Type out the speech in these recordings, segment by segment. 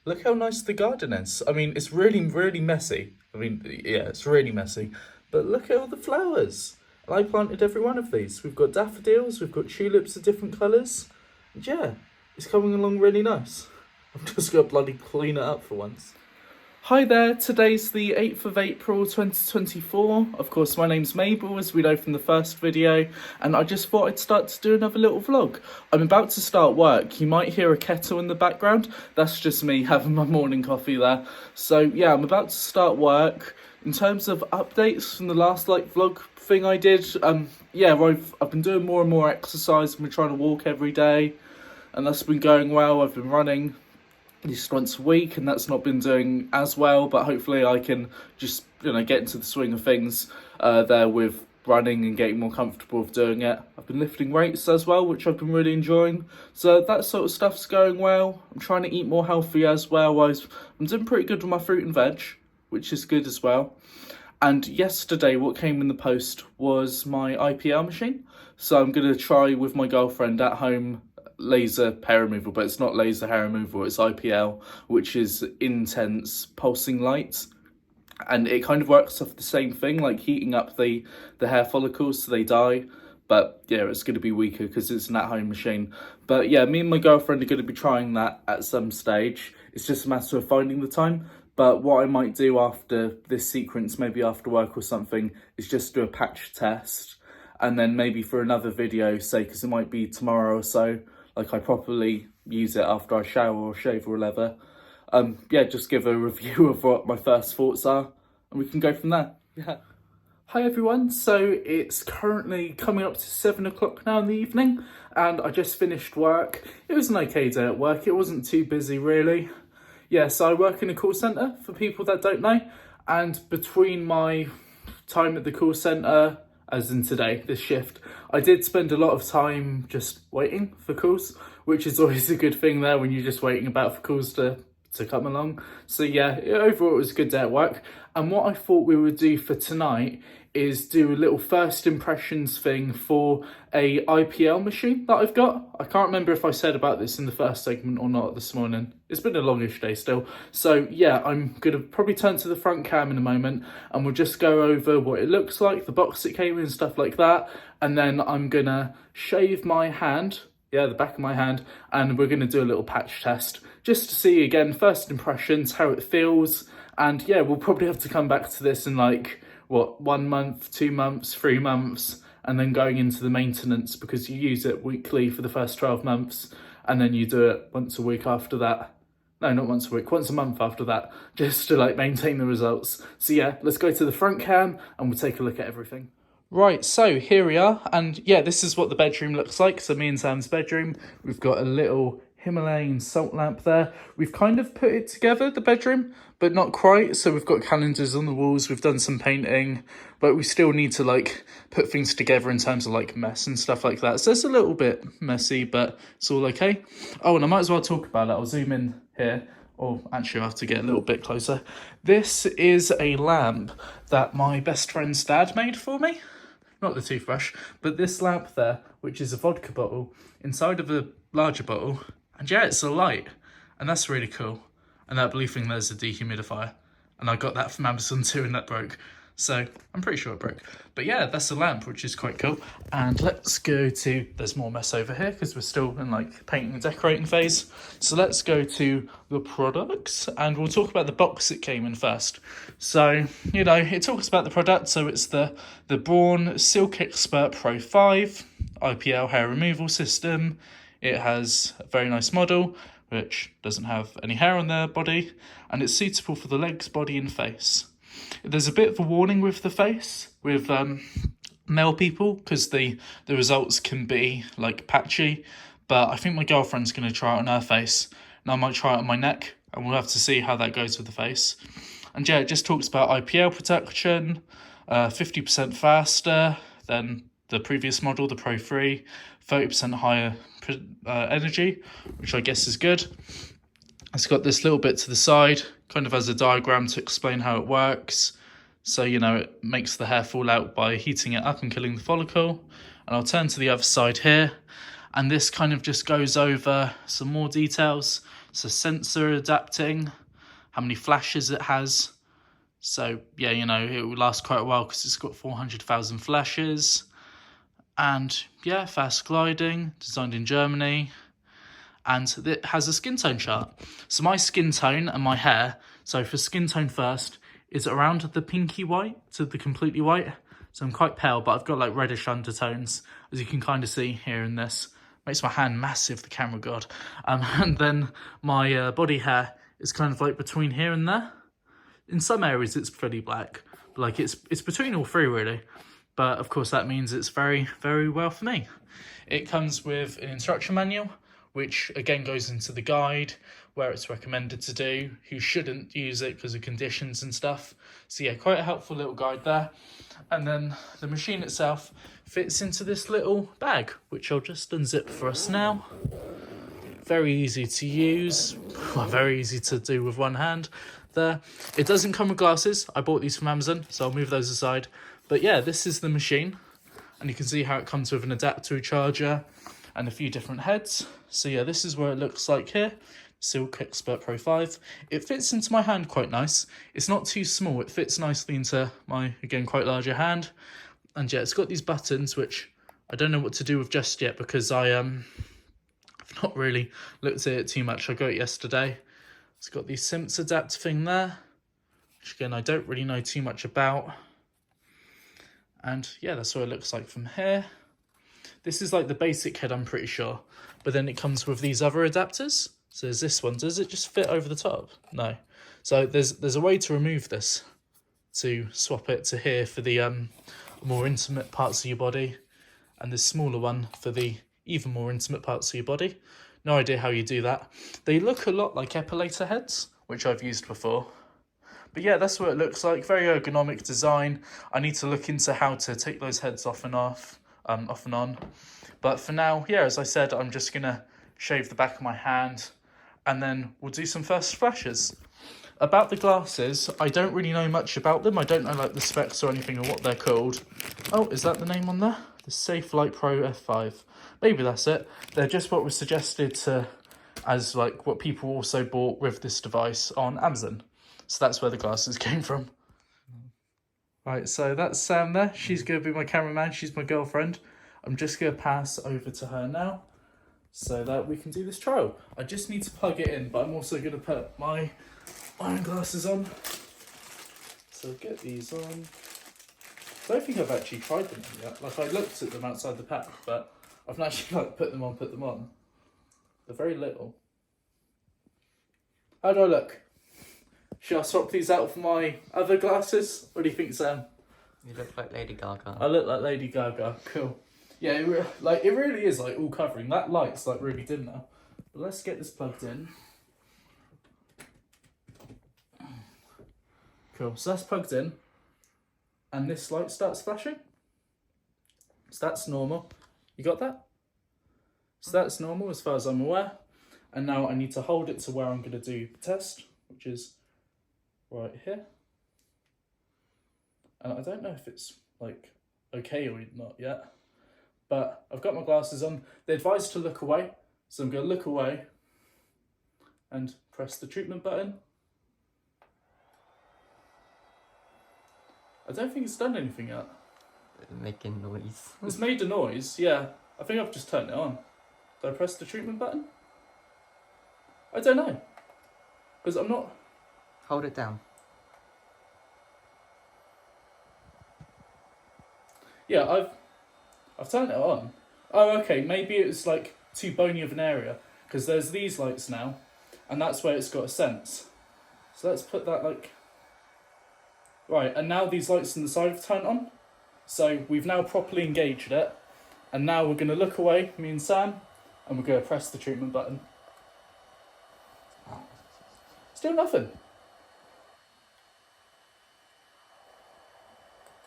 Look how nice the garden is. I mean, it's really, really messy. I mean, yeah, it's really messy. But look at all the flowers. And I planted every one of these. We've got daffodils, we've got tulips of different colours. And yeah, it's coming along really nice. I'm just going to bloody clean it up for once. Hi there, today's the 8th of April 2024. Of course, my name's Mabel, as we know from the first video, and I just thought I'd start to do another little vlog. I'm about to start work. You might hear a kettle in the background. That's just me having my morning coffee there. So yeah, I'm about to start work. In terms of updates from the last vlog thing I did, yeah, I've been doing more and more exercise. I've been trying to walk every day, and that's been going well. I've been running at least once a week, and that's not been doing as well, but hopefully I can just get into the swing of things there with running and getting more comfortable with doing it. I've been lifting weights as well, which I've been really enjoying, so that sort of stuff's going well. I'm trying to eat more healthy as well. I'm doing pretty good with my fruit and veg, which is good as well. And yesterday what came in the post was my IPL machine, so I'm going to try with my girlfriend at home laser hair removal, but it's not laser hair removal, it's IPL, which is intense pulsing light, and it kind of works off the same thing, like heating up the hair follicles so they die. But yeah, it's going to be weaker because it's an at-home machine. But yeah, me and my girlfriend are going to be trying that at some stage. It's just a matter of finding the time. But what I might do after this sequence, maybe after work or something, is just do a patch test, and then maybe for another video, say, because it might be tomorrow or so, like I properly use it after I shower or shave or whatever. Yeah, just give a review of what my first thoughts are, and we can go from there. Yeah. Hi everyone, so it's currently coming up to 7 o'clock now in the evening, and I just finished work. It was an okay day at work, it wasn't too busy really. Yeah, so I work in a call centre, for people that don't know, and between my time at the call centre, as in today, this shift, I did spend a lot of time just waiting for calls, which is always a good thing there when you're just waiting about for calls to come along. So yeah, overall it was a good day at work. And what I thought we would do for tonight is do a little first impressions thing for a IPL machine that I've got. I can't remember if I said about this in the first segment or not this morning. It's been a longish day still. So yeah, I'm gonna probably turn to the front cam in a moment, and we'll just go over what it looks like, the box it came in and stuff like that. And then I'm gonna shave my hand, yeah, the back of my hand, and we're gonna do a little patch test just to see, again, first impressions, how it feels. And yeah, we'll probably have to come back to this in 1 month, 2 months, 3 months, and then going into the maintenance, because you use it weekly for the first 12 months, and then you do it once a week after that. No, not once a week, once a month after that, just to maintain the results. So yeah, let's go to the front cam and we'll take a look at everything. Right, so here we are, and yeah, this is what the bedroom looks like. So me and Sam's bedroom, we've got a little Himalayan salt lamp there. We've kind of put it together, the bedroom, but not quite. So we've got calendars on the walls, we've done some painting, but we still need to put things together in terms of mess and stuff like that. So it's a little bit messy, but it's all okay. Oh, and I might as well talk about it. I'll zoom in here. Or actually, I have to get a little bit closer. This is a lamp that my best friend's dad made for me. Not the toothbrush, but this lamp there, which is a vodka bottle inside of a larger bottle. And yeah, it's a light, and that's really cool. And that blue thing there's a dehumidifier. And I got that from Amazon too, and that broke. So I'm pretty sure it broke. But yeah, that's a lamp, which is quite cool. And let's go to, there's more mess over here because we're still in painting and decorating phase. So let's go to the products, and we'll talk about the box it came in first. So, it talks about the product. So it's the Braun Silk Expert Pro 5 IPL hair removal system. It has a very nice model, which doesn't have any hair on their body, and it's suitable for the legs, body and face. There's a bit of a warning with the face, with male people, because the results can be patchy, but I think my girlfriend's going to try it on her face, and I might try it on my neck, and we'll have to see how that goes with the face. And yeah, it just talks about IPL protection, 50% faster than the previous model, the Pro 3, 30% higher energy, which I guess is good. It's got this little bit to the side, kind of as a diagram to explain how it works. So, it makes the hair fall out by heating it up and killing the follicle. And I'll turn to the other side here. And this kind of just goes over some more details. So sensor adapting, how many flashes it has. So yeah, you know, it will last quite a while because it's got 400,000 flashes. And yeah, fast gliding, designed in Germany. And it has a skin tone chart. So my skin tone and my hair, so for skin tone first, is around the pinky white to the completely white. So I'm quite pale, but I've got like reddish undertones, as you can kind of see here in this. Makes my hand massive, the camera god. And then my body hair is kind of like between here and there. In some areas it's pretty black, but like it's between all three really. But of course that means it's very, very well for me. It comes with an instruction manual, which again goes into the guide, where it's recommended to do, who shouldn't use it because of conditions and stuff. So yeah, quite a helpful little guide there. And then the machine itself fits into this little bag, which I'll just unzip for us now. Very easy to use, well, very easy to do with one hand there. It doesn't come with glasses. I bought these from Amazon, so I'll move those aside. But yeah, this is the machine, and you can see how it comes with an adapter charger and a few different heads. So yeah, this is where it looks like here. Silk Expert Pro 5. It fits into my hand quite nice. It's not too small. It fits nicely into my, again, quite larger hand. And yeah, it's got these buttons, which I don't know what to do with just yet because I've not really looked at it too much. I got it yesterday. It's got the SIMS adapter thing there, which again, I don't really know too much about. And yeah, that's what it looks like from here. This is like the basic head, I'm pretty sure. But then it comes with these other adapters. So there's this one. Does it just fit over the top? No. So there's a way to remove this, to swap it to here for the more intimate parts of your body, and this smaller one for the even more intimate parts of your body. No idea how you do that. They look a lot like epilator heads, which I've used before. But yeah, that's what it looks like. Very ergonomic design. I need to look into how to take those heads off and on. But for now, yeah, as I said, I'm just gonna shave the back of my hand, and then we'll do some first flashes. About the glasses, I don't really know much about them. I don't know like the specs or anything or what they're called. Oh, is that the name on there? The Safe Light Pro F5. Maybe that's it. They're just what was suggested to, as like what people also bought with this device on Amazon. So that's where the glasses came from. Right, so that's Sam there. She's going to be my cameraman. She's my girlfriend. I'm just going to pass over to her now so that we can do this trial. I just need to plug it in, but I'm also going to put my iron glasses on. So get these on. I don't think I've actually tried them yet. Like, I looked at them outside the pack, but I've not actually like put them on. They're very little. How do I look? Should I swap these out for my other glasses? What do you think, Sam? You look like Lady Gaga. I look like Lady Gaga. Cool. Yeah, it really is like all covering. That light's like really dim now. But let's get this plugged in. Cool. So that's plugged in, and this light starts flashing. So that's normal. You got that? So that's normal as far as I'm aware. And now I need to hold it to where I'm going to do the test, which is right here. And I don't know if it's like okay or not yet, but I've got my glasses on. They're advised to look away, so I'm going to look away and press the treatment button. I don't think it's done anything yet. Making noise. It's made a noise, yeah. I think I've just turned it on. Did I press the treatment button? I don't know, because I'm not... Hold it down. Yeah, I've turned it on. Oh, okay, maybe it's like too bony of an area, because there's these lights now, and that's where it's got a sense. So let's put that like... Right, and now these lights on the side have turned on. So we've now properly engaged it, and now we're going to look away, me and Sam, and we're going to press the treatment button. Still nothing.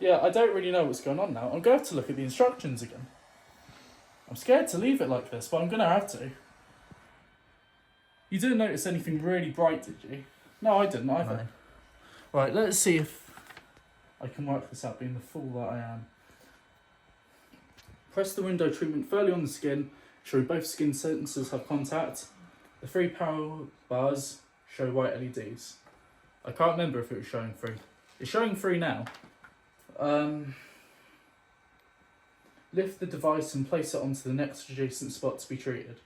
Yeah, I don't really know what's going on now. I'm going to have to look at the instructions again. I'm scared to leave it like this, but I'm going to have to. You didn't notice anything really bright, did you? No, I didn't either. No. Right, let's see if I can work this out, being the fool that I am. Press the window treatment firmly on the skin. ensuring both skin sensors have contact. The 3 power bars show white LEDs. I can't remember if it was showing 3. It's showing 3 now. Lift the device and place it onto the next adjacent spot to be treated.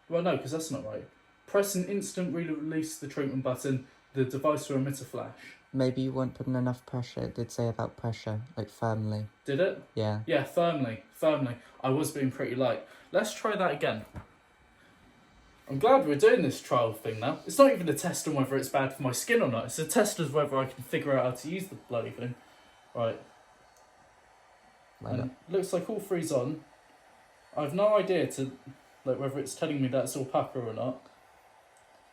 Well, no, because that's not right. Press and instant release the treatment button. The device will emit a flash. Maybe you weren't putting enough pressure. It did say about pressure, like firmly. Did it? Yeah. Yeah, firmly. I was being pretty light. Let's try that again. I'm glad we're doing this trial thing now. It's not even a test on whether it's bad for my skin or not. It's a test of whether I can figure out how to use the bloody thing. Right. And looks like all 3's on. I've no idea whether it's telling me that it's all pucker or not.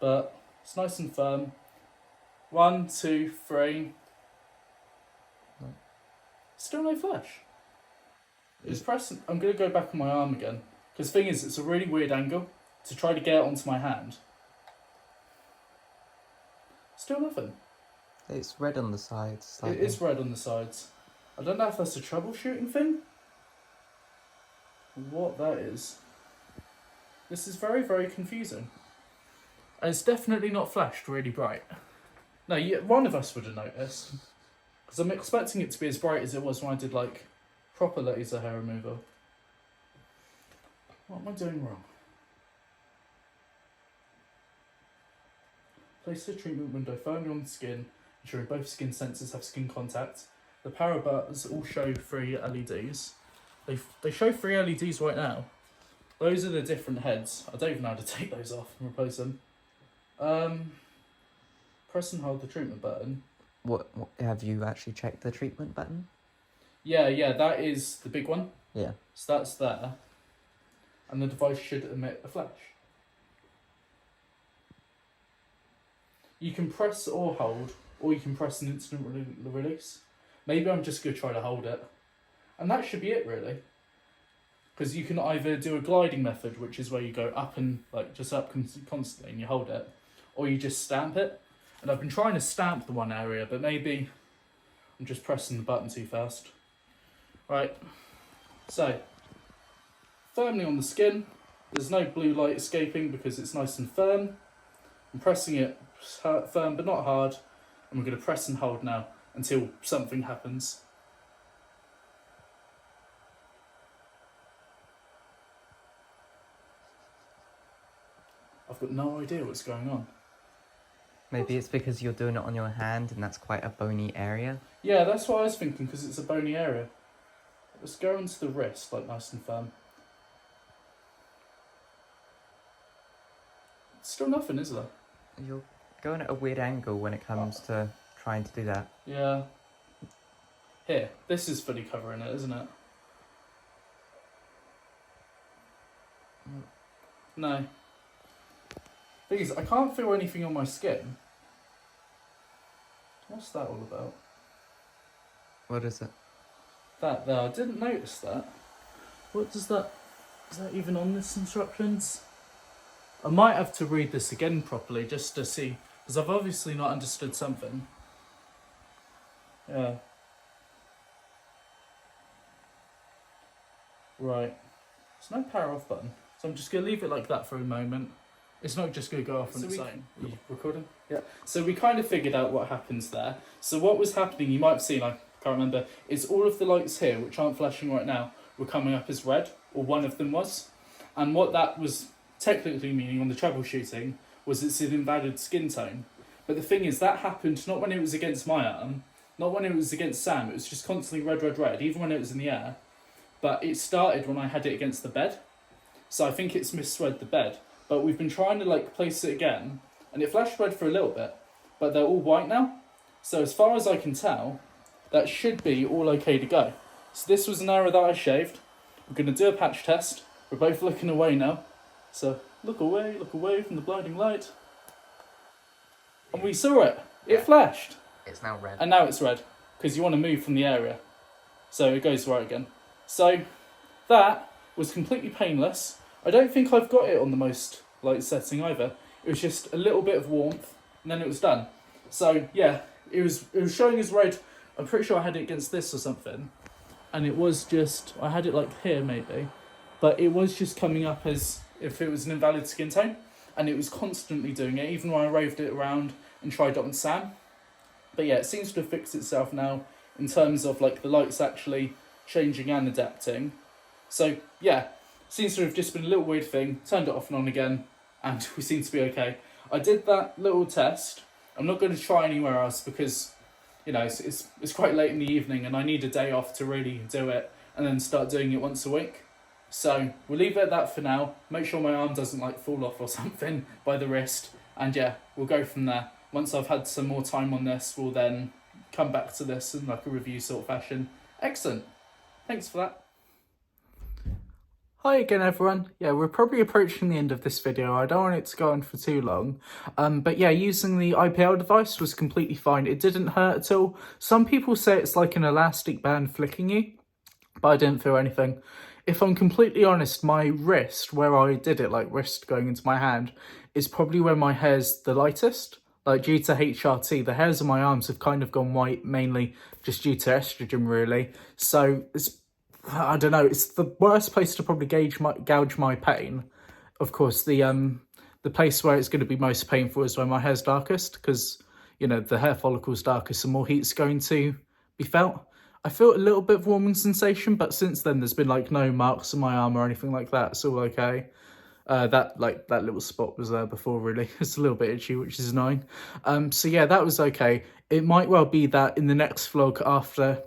But it's nice and firm. 1, 2, 3. Still no flash. It's pressing. I'm going to go back on my arm again. Because the thing is, it's a really weird angle to try to get it onto my hand. Still nothing. It's red on the sides. It Slightly. is red on the sides. I don't know if that's a troubleshooting thing. What that is. This is very, very confusing. And it's definitely not flashed really bright. No, one of us would have noticed. Because I'm expecting it to be as bright as it was when I did like proper laser hair removal. What am I doing wrong? Place the treatment window firmly on the skin, ensuring both skin sensors have skin contact. The power buttons all show 3 LEDs. They show 3 LEDs right now. Those are the different heads. I don't even know how to take those off and replace them. Press and hold the treatment button. What have you actually checked the treatment button? Yeah, that is the big one. Yeah. So that's there. And the device should emit a flash. You can press or hold, or you can press an instant release. Maybe I'm just going to try to hold it. And that should be it, really. Because you can either do a gliding method, which is where you go up and just up constantly and you hold it, or you just stamp it. And I've been trying to stamp the one area, but maybe I'm just pressing the button too fast. Right, so firmly on the skin. There's no blue light escaping because it's nice and firm. I'm pressing it firm but not hard, and we're going to press and hold now until something happens. I've got no idea what's going on. Maybe it's because you're doing it on your hand and that's quite a bony area. Yeah, that's what I was thinking, because it's a bony area. Let's go into the wrist, nice and firm. Still nothing, is there? You're going at a weird angle when it comes to trying to do that. Yeah. Here, this is fully covering it, isn't it? No. Thing is, I can't feel anything on my skin. What's that all about? What is it? That there, I didn't notice that. What does that... Is that even on this instructions? I might have to read this again properly just to see, because I've obviously not understood something. Yeah. Right. There's no power off button, so I'm just going to leave it like that for a moment. It's not just going to go off on its own. Are you recording? Yeah. So we kind of figured out what happens there. So what was happening, you might have seen, I can't remember, is all of the lights here, which aren't flashing right now, were coming up as red, or one of them was. And what that was technically meaning on the troubleshooting was it's an invalid skin tone. But the thing is, that happened not when it was against my arm, not when it was against Sam, it was just constantly red, red, red, even when it was in the air. But it started when I had it against the bed. So I think it's misread the bed. But we've been trying to place it again, and it flashed red for a little bit, but they're all white now. So as far as I can tell, that should be all okay to go. So this was an area that I shaved. We're going to do a patch test. We're both looking away now. So look away from the blinding light. And we saw it. It flashed. It's now red. And now it's red, because you want to move from the area. So it goes right again. So that was completely painless. I don't think I've got it on the most light setting either. It was just a little bit of warmth, and then it was done. So yeah, it was showing as red. I'm pretty sure I had it against this or something, and it was just, I had it here maybe, but it was just coming up as if it was an invalid skin tone, and it was constantly doing it, even when I roved it around and tried it on Sam. But yeah, it seems to have fixed itself now in terms of like the lights actually changing and adapting. So yeah, seems to have just been a little weird thing, turned it off and on again, and we seem to be okay. I did that little test. I'm not going to try anywhere else because, you know, it's quite late in the evening and I need a day off to really do it and then start doing it once a week. So we'll leave it at that for now. Make sure my arm doesn't like fall off or something by the wrist. And yeah, we'll go from there. Once I've had some more time on this, we'll then come back to this in like a review sort of fashion. Excellent. Thanks for that. Hi again, everyone. Yeah, we're probably approaching the end of this video. I don't want it to go on for too long. But yeah, using the IPL device was completely fine. It didn't hurt at all. Some people say it's like an elastic band flicking you, but I didn't feel anything. If I'm completely honest, my wrist, where I did it, like wrist going into my hand, is probably where my hair's the lightest. Like due to HRT, the hairs on my arms have kind of gone white, mainly just due to estrogen, really. So I don't know, it's the worst place to probably gouge my pain. Of course, the place where it's going to be most painful is where my hair's darkest, because, you know, the hair follicle's darkest and more heat's going to be felt. I felt a little bit of warming sensation, but since then there's been like no marks on my arm or anything like that. It's all okay. That little spot was there before, really. It's a little bit itchy, which is annoying. So yeah, that was okay. It might well be that in the next vlog after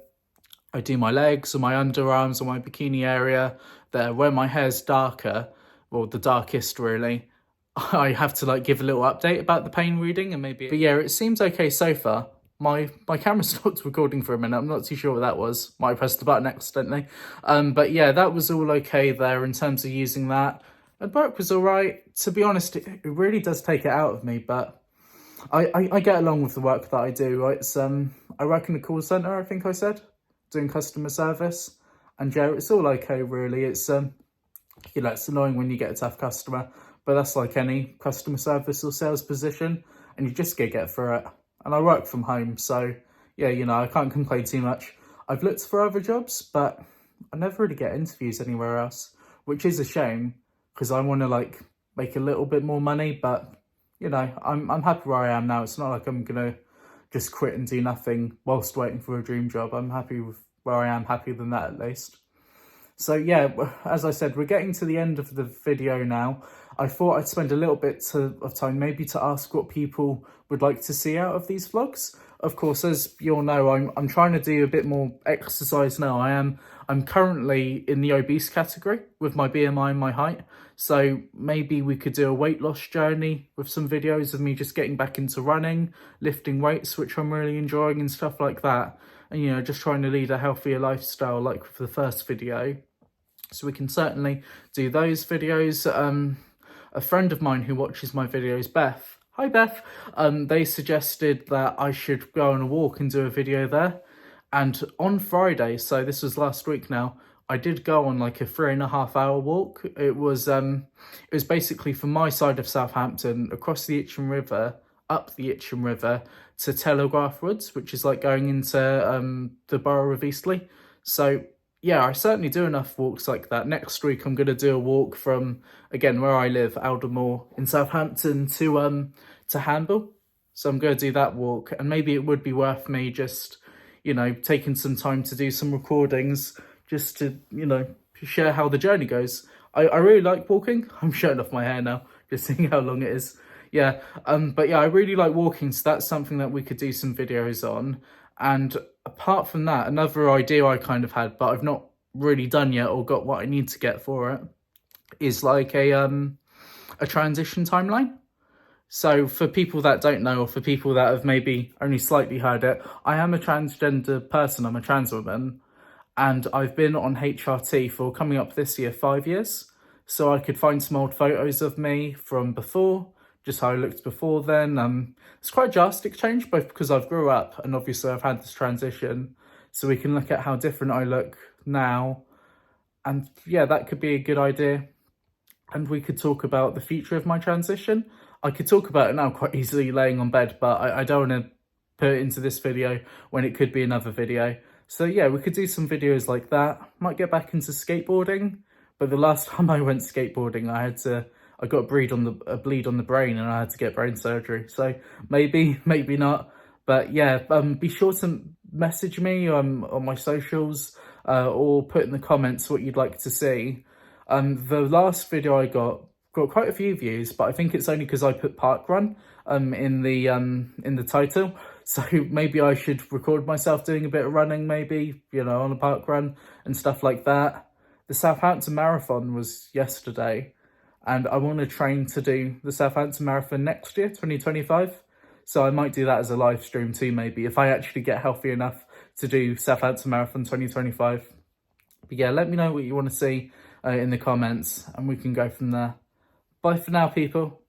I do my legs or my underarms or my bikini area there, where my hair's darker, or the darkest really, I have to like give a little update about the pain reading and maybe. But yeah, it seems okay so far. My camera stopped recording for a minute. I'm not too sure what that was. Might have pressed the button accidentally. But yeah, that was all okay there in terms of using that. And work was all right. To be honest, it really does take it out of me, but I get along with the work that I do. It's I work in a call centre, I think I said, doing customer service, and yeah, it's all okay really. It's you know, it's annoying when you get a tough customer, but that's like any customer service or sales position, and you just get through it. And I work from home, so yeah, you know, I can't complain too much. I've looked for other jobs, but I never really get interviews anywhere else, which is a shame because I want to like make a little bit more money, but you know, I'm happy where I am now. It's not like I'm gonna just quit and do nothing whilst waiting for a dream job. I'm happy with where I am, happier than that at least. So yeah, as I said, we're getting to the end of the video now. I thought I'd spend a little bit of time maybe to ask what people would like to see out of these vlogs. Of course, as you all know, I'm trying to do a bit more exercise now. I'm currently in the obese category with my BMI and my height. So maybe we could do a weight loss journey with some videos of me just getting back into running, lifting weights, which I'm really enjoying and stuff like that. And, you know, just trying to lead a healthier lifestyle like with the first video. So we can certainly do those videos. A friend of mine who watches my videos, Beth, hi Beth, they suggested that I should go on a walk and do a video there. And on Friday, so this was last week now, I did go on like a 3.5 hour walk. It was basically from my side of Southampton across the Itchen River, up the Itchen River to Telegraph Woods, which is like going into the borough of Eastleigh. So yeah, I certainly do enough walks like that. Next week, I'm going to do a walk from, again, where I live, Aldermore in Southampton to Handball. So I'm going to do that walk, and maybe it would be worth me just, you know, taking some time to do some recordings just to, you know, share how the journey goes. I really like walking. I'm showing off my hair now, just seeing how long it is. Yeah, but yeah, I really like walking, so that's something that we could do some videos on. And apart from that, another idea I kind of had, but I've not really done yet or got what I need to get for it, is like a transition timeline. So for people that don't know, or for people that have maybe only slightly heard it, I am a transgender person. I'm a trans woman, and I've been on HRT for coming up this year 5 years. So I could find some old photos of me from before, just how I looked before then. It's quite a drastic change, both because I've grew up and obviously I've had this transition. So we can look at how different I look now. And yeah, that could be a good idea. And we could talk about the future of my transition. I could talk about it now quite easily laying on bed, but I don't want to put it into this video when it could be another video. So yeah, we could do some videos like that. Might get back into skateboarding, But the last time I went skateboarding, I got a bleed on the brain, and I had to get brain surgery. So maybe not. But yeah, be sure to message me on my socials, or put in the comments what you'd like to see. The last video I got quite a few views, but I think it's only because I put park run in the title. So maybe I should record myself doing a bit of running, maybe, on a park run and stuff like that. The Southampton Marathon was yesterday, and I want to train to do the Southampton Marathon next year, 2025. So I might do that as a live stream too, maybe, if I actually get healthy enough to do Southampton Marathon 2025. But yeah, let me know what you want to see in the comments, and we can go from there. Bye for now, people.